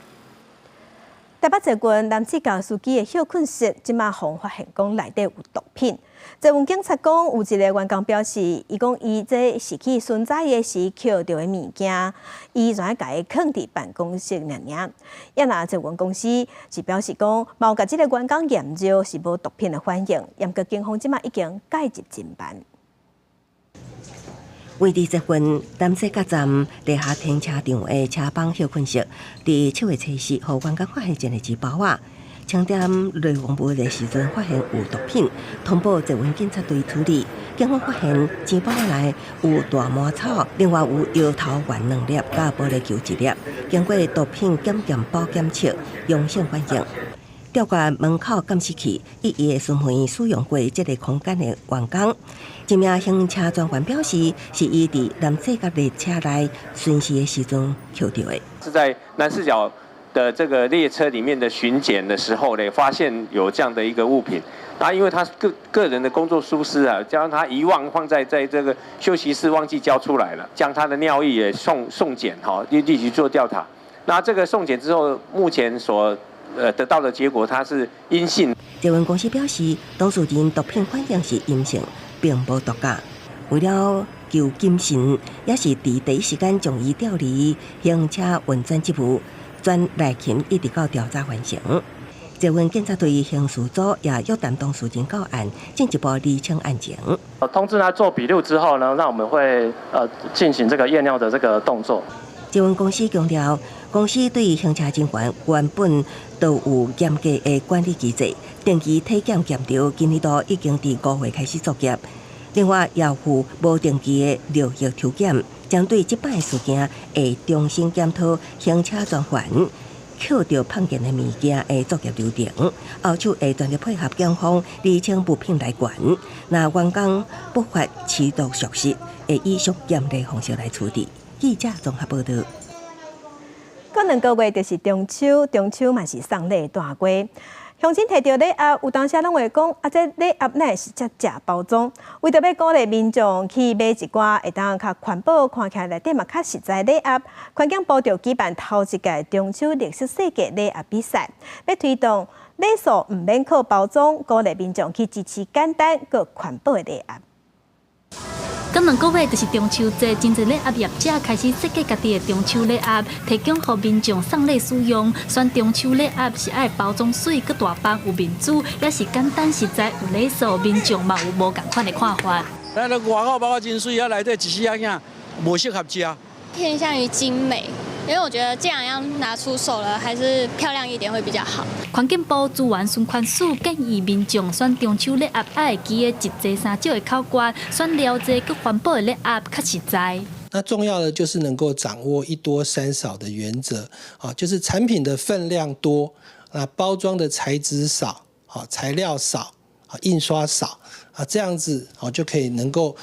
S1: 台北一群男子教司机的休困室，即马互发现讲内底有毒品。一群警察讲，有一个员工表示，伊讲伊这是去巡查的时捡到的物件，伊全甲伊藏伫办公室尔。也那一群公司是表示讲，冇甲即个员工验着是无毒品的反应，严格警方即马已经介入侦办。
S13: 为伫这份南西角站地下停车场的车帮休困室，伫7月7日，互员工发现一个纸包啊，清点内容物的时阵发现有毒品，通报这员警察队处理。警方发现纸包内有大麻草，另外有摇头丸2粒，甲玻璃球1粒。经过毒品检验保检测，阳性反应。调查门口监视器，一一询问使用过这个空间的员工。一名行车专员表示，是伊伫南西角列车内巡视的时阵捡到的。
S17: 是在南四角的这个列车里面的巡检的时候呢，发现有这样的一个物品。那因为他个人的工作疏失啊，将他遗忘放在这个休息室，忘记交出来了，将他的尿液也送检哈，立即做调查。那这个送检之后，目前所得到的结果，它是阴性。
S13: 这间公司表示，当事人毒品反应是阴性，并无毒驾。为了救精神，也是伫第一时间将伊调离行车运转职务，转内勤一直到调查完成。这份警察队刑事组也约谈当事人到案，进一步厘清案情。
S18: 通知他做笔录之后呢，那我们会进行这个验尿的这个动作。
S13: 这份公司强调，公司对行车人员原本都有严格的管理机制，定期体检检查，今年度已经伫5月开始作业。另外，也附无定期的流液抽检，针对这摆事件，会重新检讨行车专员捡到碰见的物件的作业流程，后续会全力配合警方厘清物品来源。那员工不法持毒属实，会以属严厉方式来处理。记者综合报道。
S1: 过2个月就是中秋，中秋嘛是送礼大月。乡亲摕到礼盒，有当时拢会讲，这礼盒乃是只假包装。为着要鼓励民众去买一寡会当较环保、看起来内底嘛较实在礼盒，环境部就举办头一届中秋绿色世界礼盒比赛，要推动礼数唔免靠包装，鼓励民众去支持简单佮环保的礼盒。
S19: 过2个月就是中秋节，真侪礼盒业者开始设计家己的中秋礼盒，提供予民众送礼使用。选中秋礼盒是爱包装水、佮大方有面子，也是简单实在有礼数，民众嘛有无共款的看法。
S20: 咱个外口包真水，内底一丝仔囝无适合食。
S21: 偏向于精美，因为我觉得既然要拿出手了，还是漂亮一点会比较好。
S19: 环境部资源循环署建议民众选中秋礼盒，爱记的一济三少的口诀，选了济佮环保的礼盒较实在。
S27: 那重要的就是能够掌握1多3少的原则啊，就是产品的分量多，包装的材质少，材料少，印刷少啊，这样子就可以能够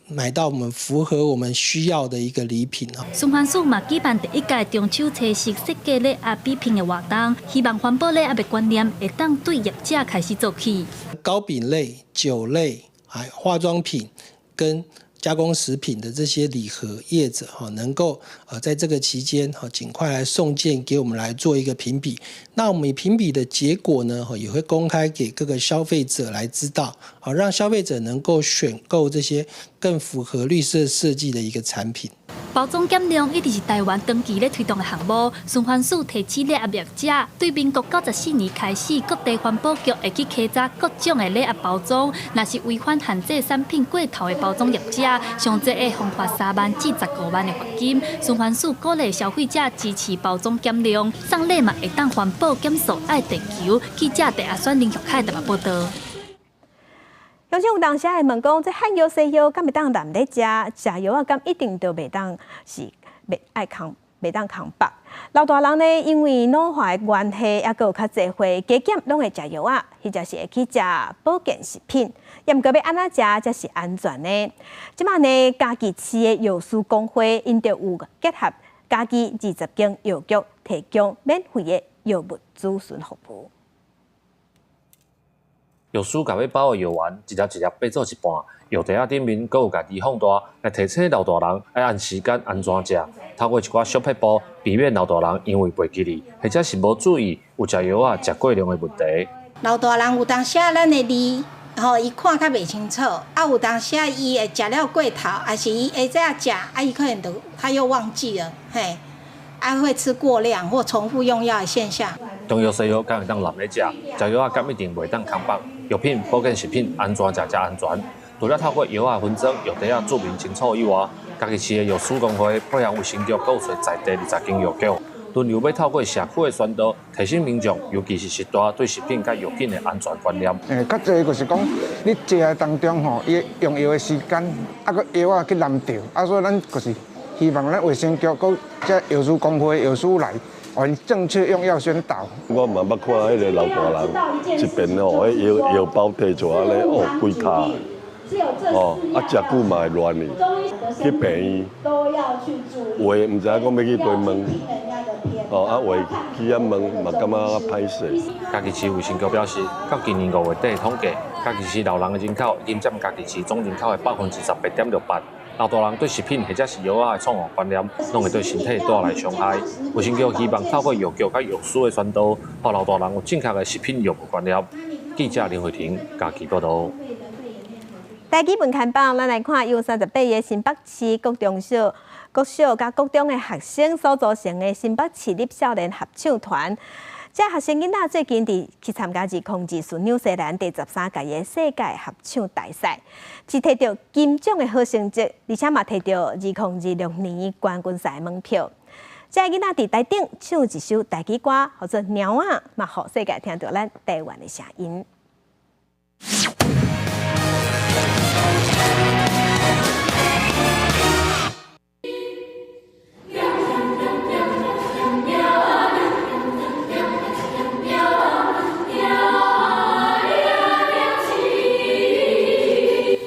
S27: 买到我们符合我们需要的一个礼品啊。
S19: 循环署嘛举办第1届中秋彩色设计礼盒比拼的活动，希望环保礼盒的观念会当对业者开始做起。
S27: 糕饼类、酒类、化妆品跟加工食品的这些礼盒业者能够在这个期间尽快来送件给我们来做一个评比。那我们评比的结果呢也会公开给各个消费者来知道，让消费者能够选购这些更符合绿色设计的一个产品。
S19: 包装减量一直是台湾长期咧推动的项目。循环署提起礼盒业者，对民国94年开始，各地环保局会去稽查各种的礼盒包装，若是违反限制产品过头的包装业者，上济会罚款3万至15万的罚金。循环署鼓励消费者支持包装减量，送礼嘛会当环保减塑爱地球。记者第二选林玉凯台北报道。
S1: 乡亲有当时会问讲，这汉药西药敢袂当含咧食？食药啊，敢一定就袂当是袂爱抗袂当扛北。老大人呢，因为老化的关系，也有较侪回加减拢会食药啊，或者是会去食保健食品。也毋过要安怎食才是安全呢？即摆呢，嘉义市的药师公会因着有结合嘉义20间药局，提供免费的药物咨询服务。
S2: 药师甲要包的药丸，一粒一粒掰做一半，药袋仔顶面阁有家己放大，来提醒老大人要按时间安怎食。透过一寡小撇步，避免老大人因为袂记哩，或者是无注意有食药啊食过量的问题。
S4: 老大人有当时咱的字，伊看较袂清楚，有当时伊会食了过头，还是伊下早食，伊可能他又忘记了，会吃过量或重复用药的现象。
S2: 中药西药敢会当滥咧食，食药啊敢一定袂当扛放。药品、保健食品安怎食才安全？除了透过药啊分装、药袋啊注明清楚以外，嘉义市的药师公会配合卫生局，有找在地20间药局，轮流要透过社区的宣导，提醒民众，尤其是食大对食品甲药品的安全观念。
S22: 较侪就是讲，你食的当中吼，伊用药的时间，个药啊去滥调，所以咱就是希望咱卫生局佮这药师公会药师来。按正确用药宣导。
S23: 我嘛捌看迄个老大人，一边吼，迄药包摕出来咧，规卡，食久嘛会乱去，去病院，有诶毋知影讲要去对问，有诶去遐问嘛感觉歹势。
S2: 嘉义市卫生局表示，到今年5月底统计，嘉义市老人的人口已经占嘉义市总人口的28.68%。老大人对食品或者是药啊的错误观念，拢会对身体带来伤害。卫生局希望透过药局甲药师的宣导，让老大人有正确的食品药物观念。记者林慧婷，嘉义报道。
S1: 台基本看榜，咱来看由38个新北市各中小、甲各中的学生所组成的新北市立少年合唱团。这学生囡仔最近去参加2024纽西兰第13届的世界合唱大赛，是摕到金奖的好成绩，而且嘛摕到2026年冠军赛门票。这囡仔伫台顶唱一首台语歌，叫做《鸟啊》，嘛互世界听到咱台湾的声音。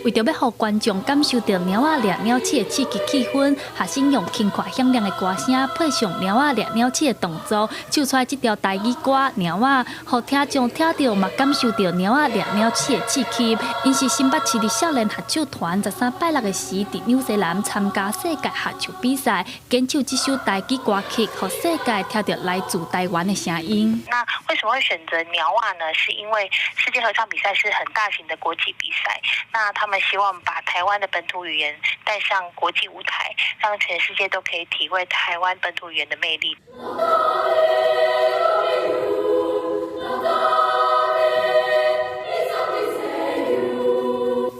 S19: 为着要让观众感受到鸟仔掠鸟鼠的刺激气氛，学生用轻快响亮的歌声配上鸟仔掠鸟鼠的动作，唱出来这条台语歌《鸟仔》，让听众听到嘛感受到鸟仔掠鸟鼠的刺激。因是新北市的少年合唱团13拜6的时，伫纽西兰参加世界合唱比赛，演唱这首台语歌曲，让世界听到来自台湾的声音。
S24: 那为什么会选择鸟仔呢？是因为世界合唱比赛是很大型的国际比赛，那他们希望把台湾的本土语言带上国际舞台，让全世界都可以体会台湾本土语言的魅力。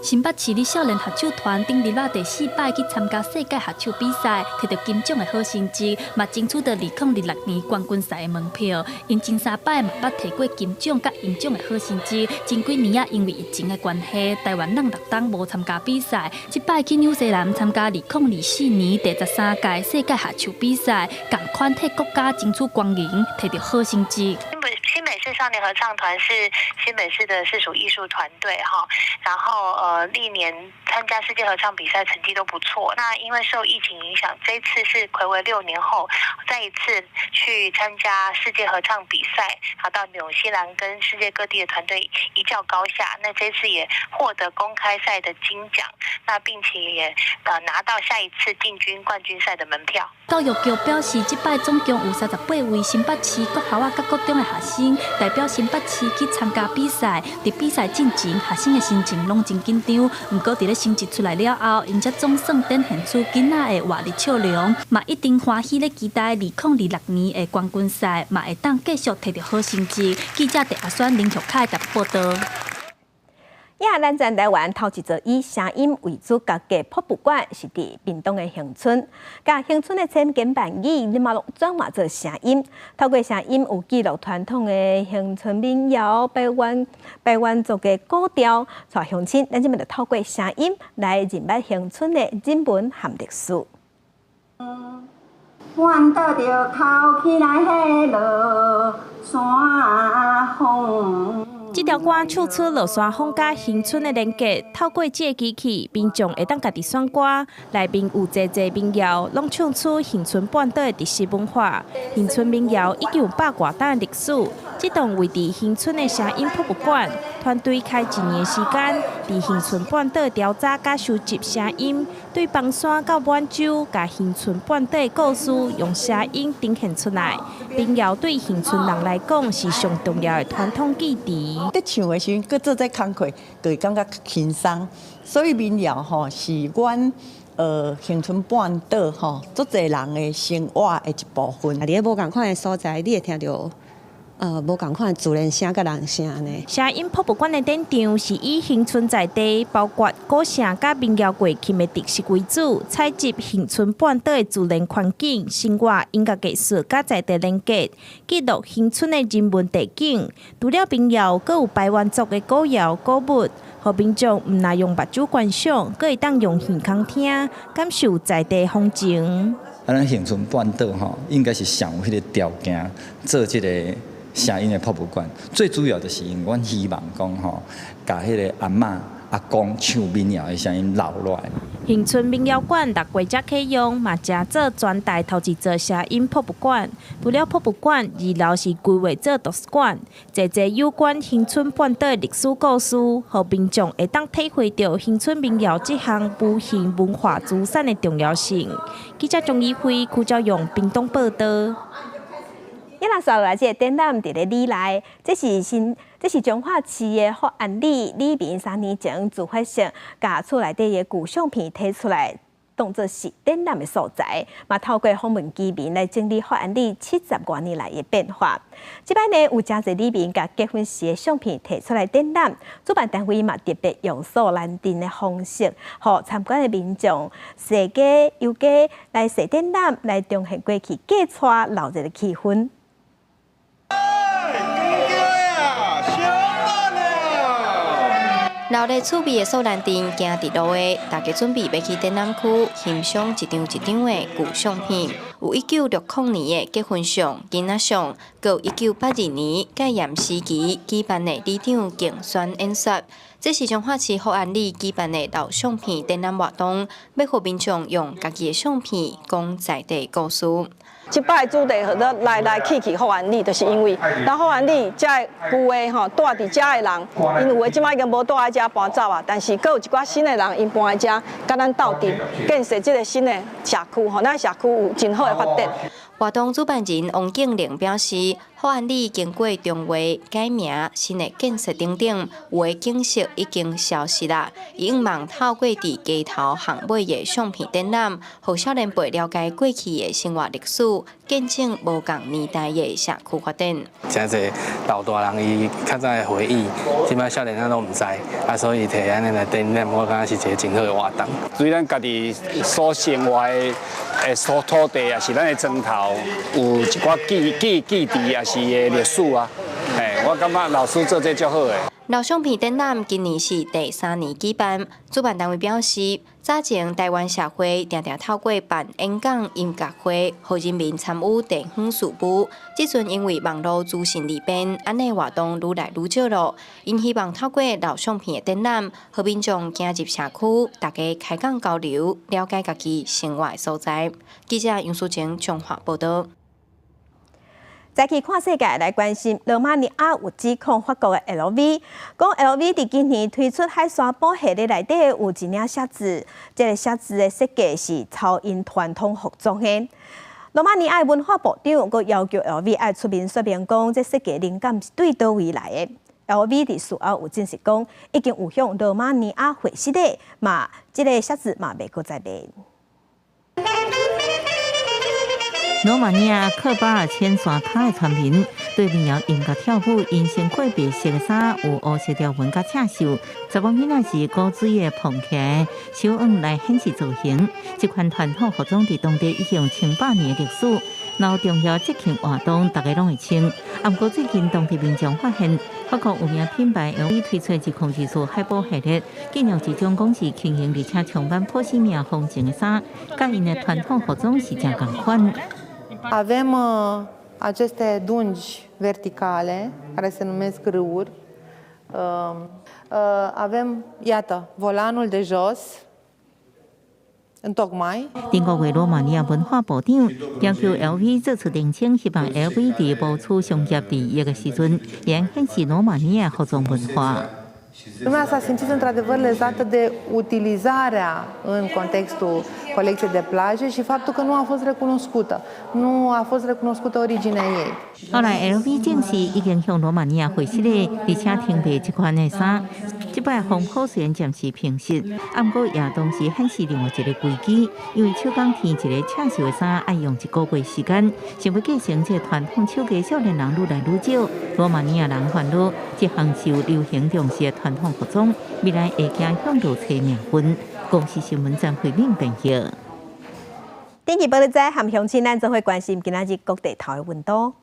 S19: 新北市立少年合唱团顶日第4摆去参加世界合唱比赛，摕到金奖的好成绩，嘛争取到2026年冠军赛的门票。因前3摆嘛捌摕过金奖甲银奖的好成绩，前几年因为疫情的关系，台湾人6档无参加比赛。这摆去纽西兰参加2024年第13届世界合唱比赛，共款替国家争取光荣，摕到好成绩。
S24: 新北市少年合唱团是新北市的市属艺术团队哈，然后历年参加世界合唱比赛成绩都不错。那因为受疫情影响，这一次是睽违6年后再一次去参加世界合唱比赛，到纽西兰跟世界各地的团队一较高下。那这次也获得公开赛的金奖，那并且也拿到下一次进军冠军赛的门票。
S19: 教育局表示，这摆总共有38位新北市各校啊、甲各中的学生代表新北市去参加比赛。伫比赛进前，学生的心情拢真紧张。不过，伫咧成绩出来了后，因则总算展现出囡仔的活力笑容，嘛一定欢喜咧期待2026年的冠军赛，嘛会当继续摕到好成绩。记者陈阿选林玉凯台报道。
S1: 亚咱在台湾头一座以声音为主角嘅博物馆，是伫屏东的恒春。甲恒春的千言万语，你嘛拢转化做声音。透过声音，有记录传统的恒春民谣、台湾族嘅古调，带乡亲，咱即摆就透过声音来认识恒春的人文和历史。
S3: 半岛着哭起来，迄落山风。
S5: 这条歌唱出落山风甲乡村的连结，透过这个机器，民众会当家己选歌，内面有济民谣，拢唱出乡村半岛的特色文化。乡村民谣已经有100多年的历史。这栋位伫乡村的声音博物馆，团队开1年时间，伫乡村半岛调查甲收集声音，对房山到满洲，甲乡村半岛的故事用声音呈现出来。民谣对乡村人来讲是上重要的传统记忆。
S7: 在唱的时候，搁做在工课，就会感觉轻松。所以民谣吼是阮乡村半岛吼足侪人的生活的一部分。
S8: 你喺无共款的所在，你会听到无共款自然声甲人声呢。
S5: 声音博物馆的展场是以乡村在地，包括古城甲民谣过去的特色为主，采集乡村半岛的自然环境、生活、音乐艺术甲在地连结，记录乡村的人文地景。除了民谣，阁有排湾族的古谣、古物，互民众毋但用目睭观赏，阁会当用耳孔听，感受在地风情。
S9: 咱乡村半岛吼，应该是上有迄个条件做这个声音的博物馆，最主要就是因为阮希望讲吼，把迄个阿嬷、阿公唱民谣的声音留落来。
S5: 乡村民谣馆6月才启用，嘛正做全台头一座声音博物馆。除了博物馆，2楼是规划做图书馆，济有关乡村半岛的历史故事，互民众会当体会到乡村民谣这项无形文化资产的重要性。记者钟义辉、邱兆勇屏东报道。
S1: 伊若刷来这个展览伫咧里内，这是彰化市的福安里里面3年前自发性甲厝内底的旧相片摕出来，当作是展览的所在，嘛透过访问居民来整理福安里70多年来的变化。这摆呢，有真侪里面甲结婚时的相片摕出来展览，主办单位嘛特别用素难定的方式，互参观的民众踅街游街来踅展览，来重现过去嫁娶闹热的气氛。
S25: 闹热趣味的素兰店行伫路的，大家准备要去展览区欣赏一张的旧相片，有1960年的结婚相、囡仔相，佮有1982年戒严时期举办的里长竞选演说。这是彰化市福安里举办的老相片展览活动，要互民众用家己的相片讲在地故事。
S26: 即摆主题和咱来去福安里，就是因为咱福安里遮旧的吼住伫遮的人，因有的即摆已经无住在遮搬走啊，但是佫有一寡新的人，因搬来遮，甲咱斗阵建设即个新的社区，吼，咱社区有真好的发展。
S25: 活动主办人王敬玲表示，福安里经过重划、改名、新的建设等等，有的景色已经消失啦。伊希望透过伫街头巷尾的相片展览，互少年辈了解过去的生活历史，见证无共年代的社区发展。
S28: 真侪老大人伊较早的回忆，即摆少年仔都毋知，所以摕安尼来展览，我感觉是一个真好的活动。
S29: 对咱家己所生活的所土地，也是咱的庄头，有一寡记忆，也是的历史啊。我感觉老师做这足好的。
S25: 老相片展览今年是第3年举办，主办单位表示，早前台湾社会常常透过办演讲、音乐会，互人民参与地方事务。即阵因为网络资讯利便，安尼活动愈来愈少了。因希望透过老相片的展览，互民众走入社区，大家开讲交流，了解家己生活所在。记者杨淑晴彰化报道。
S1: 再去看世界，来关心罗马尼亚有指控法国的 LV， 讲 LV 伫今年推出海山堡系列内底有一领鞋子，这个鞋子的设计是超因传统服装的。罗马尼亚文化部长佮要求 LV 爱出面说明讲，这设计灵感是对倒位来的。LV 伫事后有证实讲，已经有向罗马尼亚回息的，嘛，这个鞋子嘛袂搁再卖。
S6: 罗马尼亚克巴尔千山卡的村民对民谣音乐跳舞，因身阔白色的衫有乌色条纹甲刺绣，查某囡仔是古锥的捧起来，手腕来显示造型。这款传统服装伫当地已经有100年的历史，然后重要节庆活动大家拢会穿。不过最近当地民众发现，法国有名品牌 LV 推出一控制数海报系列，竟有一种讲是轻盈而且充满波西米亚风情的衫，甲因的传统服装是真共款。
S10: Avem aceste dungi verticale, care se numesc râuri. Avem, iată, volanul de jos, întocmai.
S6: 中国嘅罗马尼亚文化部长要求 LV 做出澄清，希望 LV 伫部署商业地一个时阵，也显示罗马尼亚服装文化。
S10: Lumea s-a simțit într-adevăr lezată de utilizarea în contextul colecției de plaje și faptul că nu a fost recunoscută. Nu a fost recunoscută originea ei.
S6: 後來 LV 證實已經向羅馬尼亞回釋咧，而且停賣這款嘅衫。這擺風波雖然暫時平息，不過也同時顯示另外一個危機，因為手工添一個刺繡嘅衫要用1個月時間，想要繼承這傳統手藝少年人愈來愈少。羅馬尼亞人煩惱，這項受流行重視嘅傳統服裝，未來會走向落差命運。公視新聞站回應報道。
S1: 天氣報道在含鄉親，咱就會關心今仔日各地頭嘅溫度。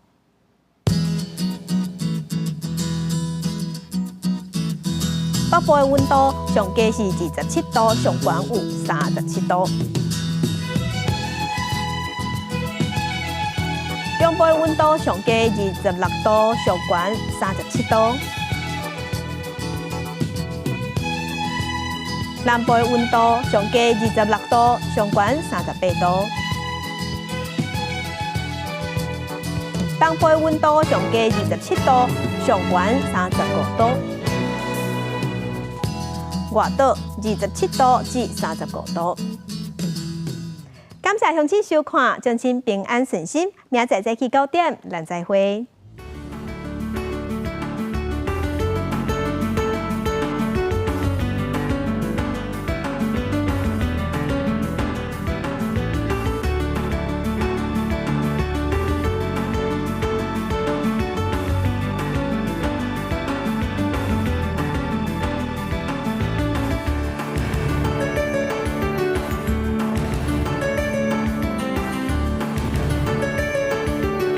S1: 北部嘅溫度上低是27度，上懸有37度。中部嘅溫度上低26度，上懸37度。南部嘅溫度上低26度，上懸38度。東部嘅溫度上低27度，上懸35度。外島27度至35度。感謝鄉親收看，祝親平安順心，明仔早起9點，咱再會。